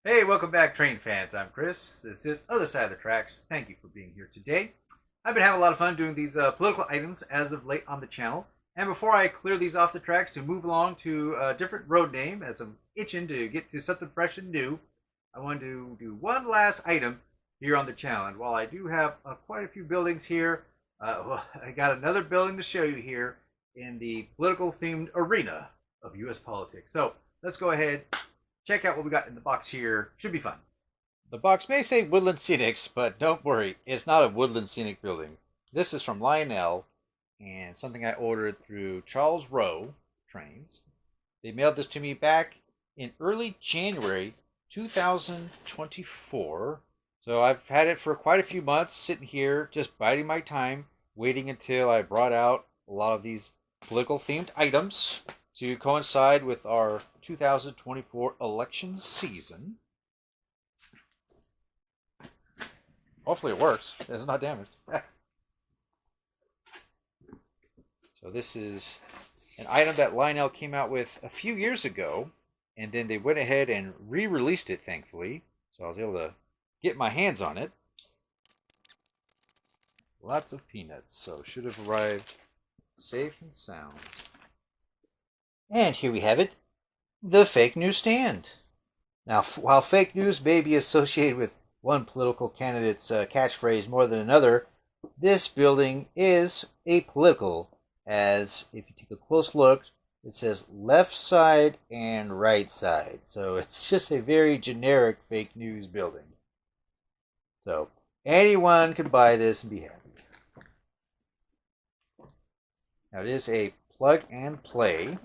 Hey, welcome back, train fans. I'm Chris. This is Other Side of the Tracks. Thank you for being here today. I've been having a lot of fun doing these political items as of late on the channel. And before I clear these off the tracks to move along to a different road name, as I'm itching to get to something fresh and new, I wanted to do one last item here on the channel. And while I do have quite a few buildings here, I got another building to show you here in the political themed arena of U.S. politics. So let's go ahead, check out what we got in the box here. Should be fun. The box may say Woodland Scenics, but don't worry, it's not a Woodland Scenic building. This is from Lionel and something I ordered through Charles Rowe Trains. They mailed this to me back in early January 2024. So I've had it for quite a few months sitting here just biding my time, waiting until I brought out a lot of these political themed items to coincide with our 2024 election season. Hopefully it works. It's not damaged. So this is an item that Lionel came out with a few years ago, and then they went ahead and re-released it, thankfully. So I was able to get my hands on it. Lots of peanuts, so should have arrived safe and sound. And here we have it, the fake news stand. Now, while fake news may be associated with one political candidate's catchphrase more than another, this building is apolitical, as if you take a close look, it says left side and right side. So it's just a very generic fake news building. So anyone can buy this and be happy. Now it is a plug and play.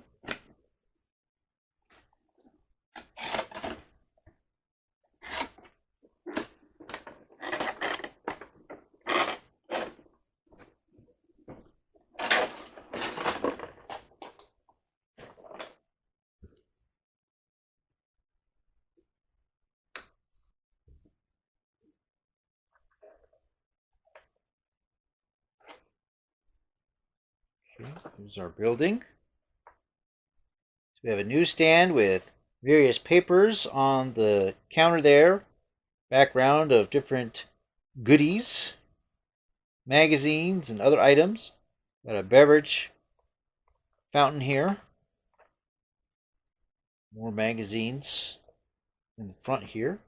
Here's our building. So we have a newsstand with various papers on the counter there. Background of different goodies, magazines, and other items. Got a beverage fountain here. More magazines in the front here.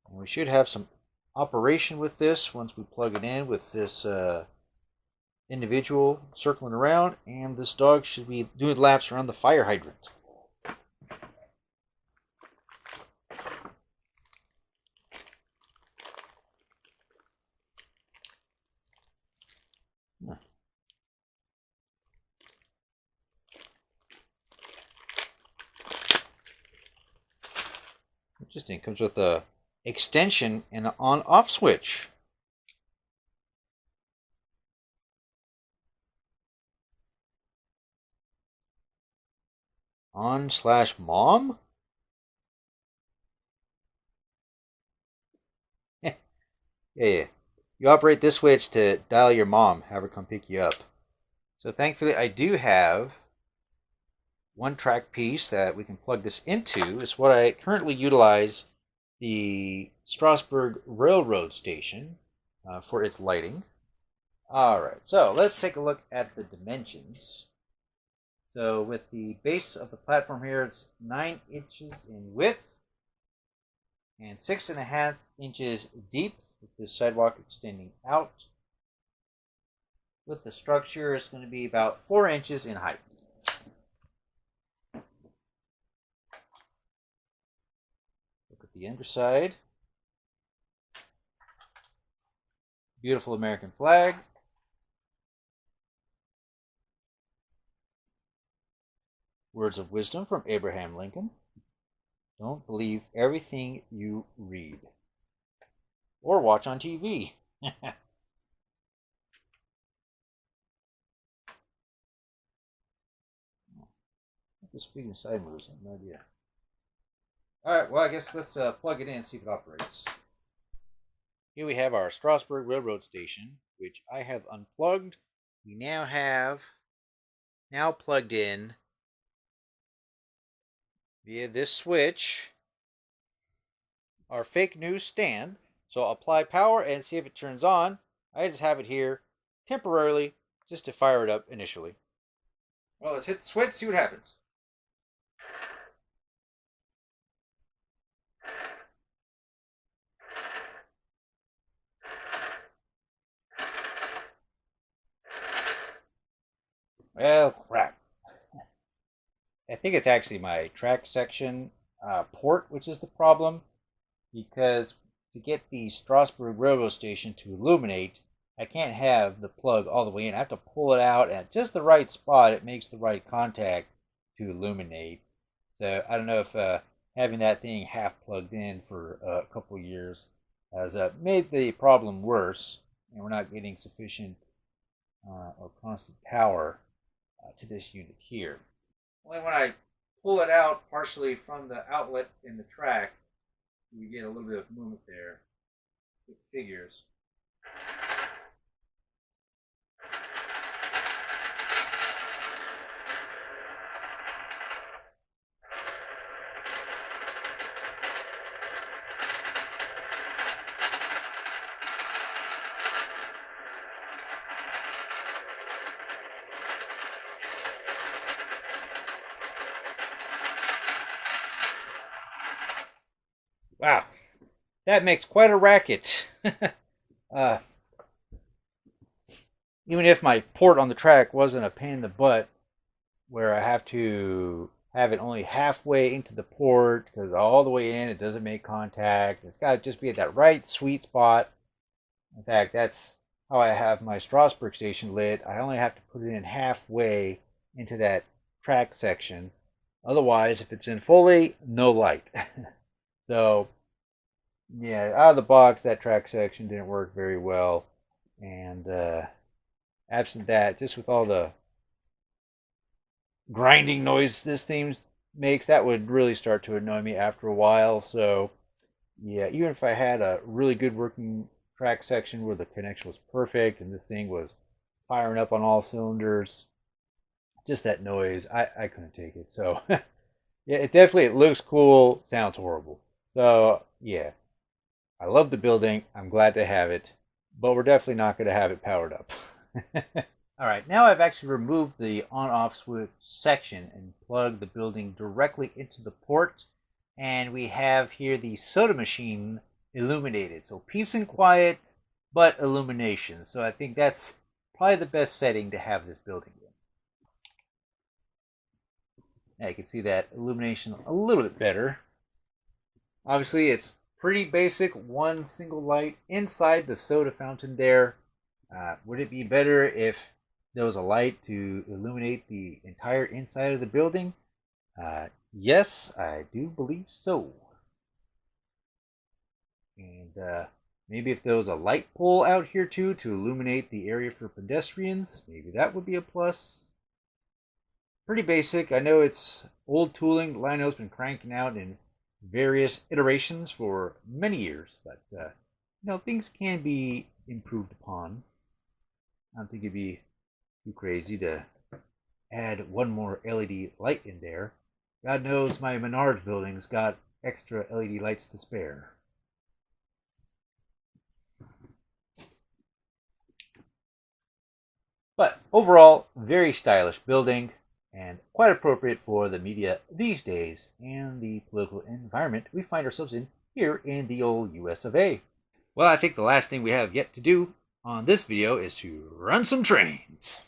And we should have some operation with this once we plug it in with this individual circling around, and this dog should be doing laps around the fire hydrant. Interesting. Comes with a extension and an on-off switch. On/mom? Yeah. You operate this switch to dial your mom, have her come pick you up. So thankfully I do have one track piece that we can plug this into. It's what I currently utilize the Strasbourg Railroad Station for its lighting. Alright, so let's take a look at the dimensions. So with the base of the platform here, it's 9 inches in width and 6.5 inches deep, with the sidewalk extending out. With the structure, it's going to be about 4 inches in height. Look at the underside. Beautiful American flag. Words of wisdom from Abraham Lincoln. Don't believe everything you read or watch on TV. This feeding side moves, I have no idea. Alright, well, I guess let's plug it in and see if it operates. Here we have our Strasbourg Railroad Station, which I have unplugged. We now have plugged in via this switch, our fake newsstand. So I'll apply power and see if it turns on. I just have it here temporarily just to fire it up initially. Well, let's hit the switch, see what happens. Well, crap. I think it's actually my track section port, which is the problem, because to get the Strasbourg railroad station to illuminate, I can't have the plug all the way in. I have to pull it out at just the right spot. It makes the right contact to illuminate. So I don't know if having that thing half plugged in for a couple years has made the problem worse, and we're not getting sufficient or constant power to this unit here. Only when I pull it out partially from the outlet in the track, we get a little bit of movement there with figures. Wow, that makes quite a racket. uh, even if my port on the track wasn't a pain in the butt, where I have to have it only halfway into the port because all the way in it doesn't make contact. It's got to just be at that right sweet spot. In fact, that's how I have my Strasbourg station lit. I only have to put it in halfway into that track section. Otherwise, if it's in fully, no light. So, yeah, out of the box, that track section didn't work very well. And absent that, just with all the grinding noise this theme makes, that would really start to annoy me after a while. So, yeah, even if I had a really good working track section where the connection was perfect and this thing was firing up on all cylinders, just that noise, I couldn't take it. So, yeah, it looks cool, sounds horrible. So, yeah, I love the building. I'm glad to have it, but we're definitely not going to have it powered up. All right, now I've actually removed the on-off switch section and plugged the building directly into the port. And we have here the soda machine illuminated. So peace and quiet, but illumination. So I think that's probably the best setting to have this building in. Now you can see that illumination a little bit better. Obviously, it's pretty basic, one single light inside the soda fountain there. Would it be better if there was a light to illuminate the entire inside of the building? Yes, I do believe so. And maybe if there was a light pole out here too to illuminate the area for pedestrians, maybe that would be a plus. Pretty basic. I know it's old tooling. Lionel's been cranking out in various iterations for many years, but things can be improved upon. I don't think it'd be too crazy to add one more LED light in there. God knows my Menards building's got extra LED lights to spare. But overall, very stylish building and quite appropriate for the media these days and the political environment we find ourselves in here in the old US of A. Well, I think the last thing we have yet to do on this video is to run some trains.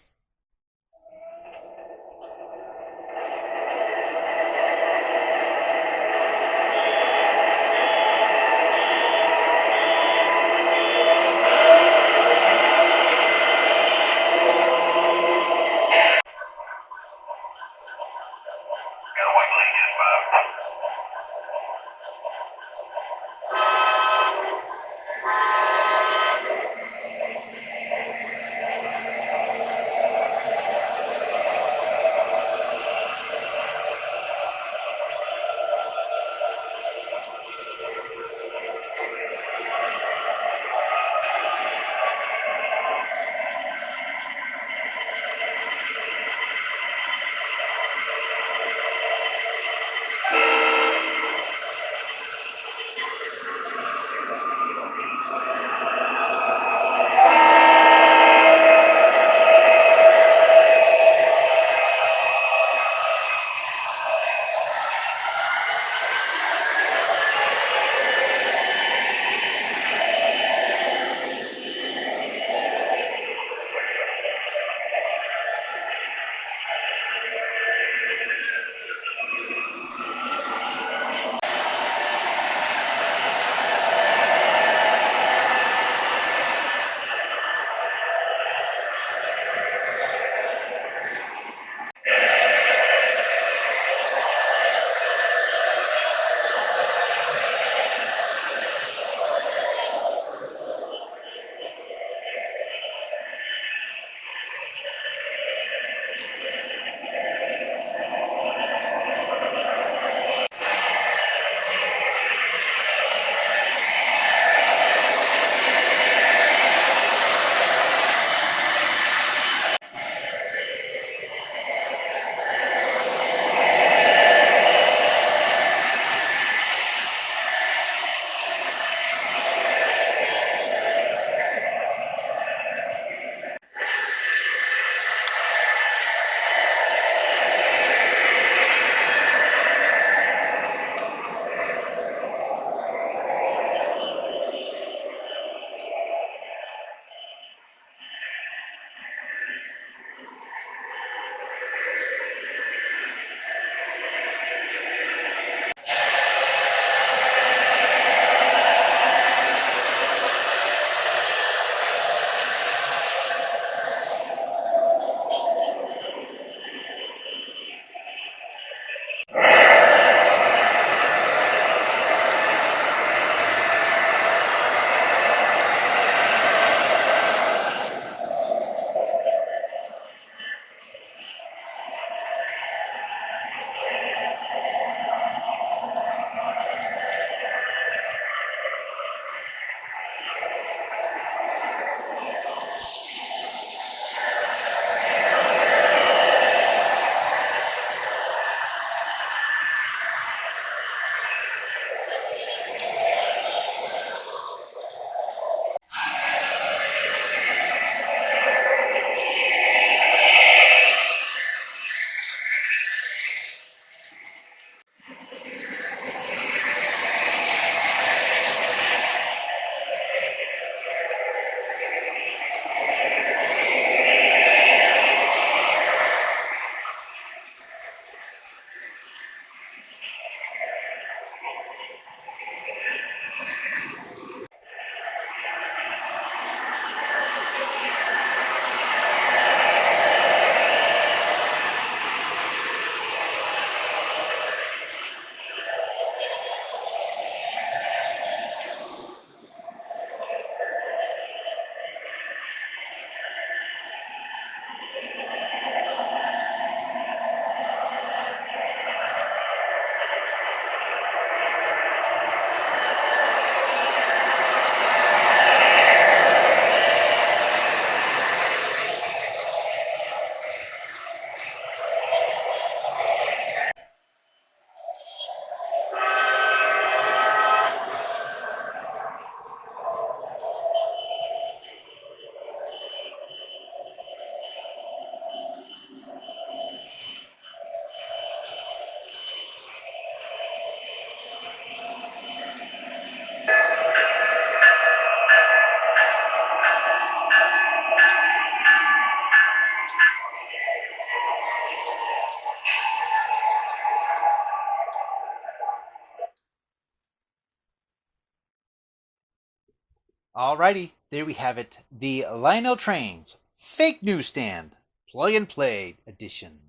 Alrighty, there we have it. The Lionel Trains Fake Newsstand Plug and Play Edition.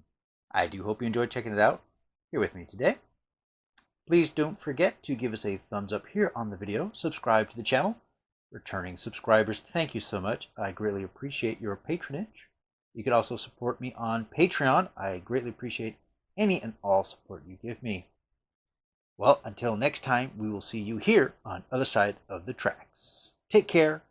I do hope you enjoyed checking it out here with me today. Please don't forget to give us a thumbs up here on the video, subscribe to the channel. Returning subscribers, thank you so much. I greatly appreciate your patronage. You can also support me on Patreon. I greatly appreciate any and all support you give me. Well, until next time, we will see you here on Other Side of the Tracks. Take care